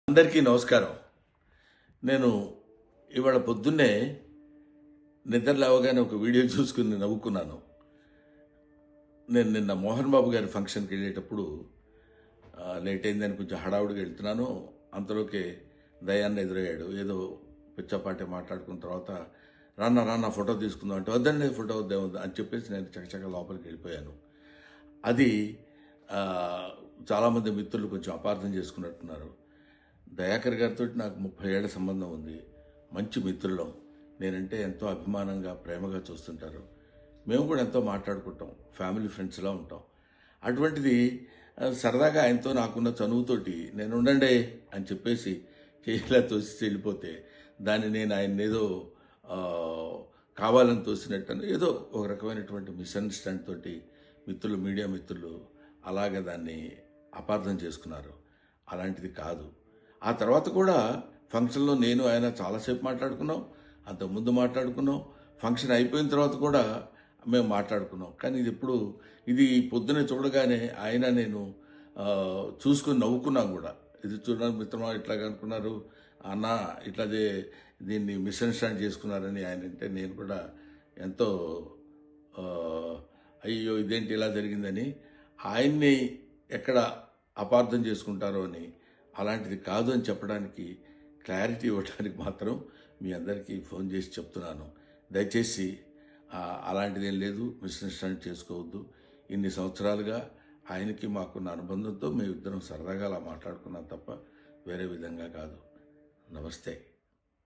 అందరికీ నమస్కారం. నేను ఇవాళ పొద్దున్నే నిద్ర లేవగానే ఒక వీడియో చూసుకుని నవ్వుకున్నాను. నేను నిన్న మోహన్ బాబు గారి ఫంక్షన్కి వెళ్ళేటప్పుడు లేట్ అయిందని కొంచెం హడావుడిగా వెళ్తున్నాను. అంతలోకే దయాన్న ఎదురయ్యాడు. ఏదో పిచ్చపాటి మాట్లాడుకున్న తర్వాత రాన్న ఫోటో తీసుకుందాం అంటే వద్దండి ఫోటో వద్దేమొద్దు అని చెప్పేసి నేను చకచక లోపలికి వెళ్ళిపోయాను. అది చాలామంది మిత్రులు కొంచెం అపార్థం చేసుకున్నట్టున్నారు. దయాకర్ గారితో నాకు 30 ఏళ్ల సంబంధం ఉంది. మంచి మిత్రులం. నేనంటే ఎంతో అభిమానంగా ప్రేమగా చూస్తుంటారు. మేము కూడా ఎంతో మాట్లాడుకుంటాం. ఫ్యామిలీ ఫ్రెండ్స్లా ఉంటాం. అటువంటిది సరదాగా ఆయనతో నాకున్న చనువుతోటి నేను ఉండండి అని చెప్పేసి చేయిలా తోసి వెళ్ళిపోతే దాన్ని నేను ఆయన ఏదో కావాలని తోసినట్టు ఏదో ఒక రకమైనటువంటి మిస్అండర్స్టాండ్ తోటి మిత్రులు, మీడియా మిత్రులు అలాగే దాన్ని అపార్థం చేసుకున్నారు. అలాంటిది కాదు. ఆ తర్వాత కూడా ఫంక్షన్లో నేను ఆయన చాలాసేపు మాట్లాడుకున్నాం. అంతకుముందు మాట్లాడుకున్నాం. ఫంక్షన్ అయిపోయిన తర్వాత కూడా మేము మాట్లాడుకున్నాం. కానీ ఇది పొద్దునే చూడగానే ఆయన నేను చూసుకుని నవ్వుకున్నాం కూడా. ఇది చూడడానికి మిత్రమా ఇట్లాగా అనుకున్నారు అన్న ఇట్లాదే దీన్ని మిస్అండర్స్టాండ్ చేసుకున్నారని ఆయన అంటే నేను కూడా ఎంతో అయ్యో ఇదేంటి ఇలా జరిగిందని ఆయన్ని ఎక్కడ అపార్థం చేసుకుంటారో అని అలాంటిది కాదు అని చెప్పడానికి క్లారిటీ ఇవ్వడానికి మాత్రం మీ అందరికీ ఫోన్ చేసి చెప్తున్నాను. దయచేసి అలాంటిదేం లేదు, మిస్అండర్స్టాండ్ చేసుకోవద్దు. ఇన్ని సంవత్సరాలుగా ఆయనకి మాకున్న అనుబంధంతో మేమిద్దరం సరదాగా అలా మాట్లాడుకున్నాం తప్ప వేరే విధంగా కాదు. నమస్తే.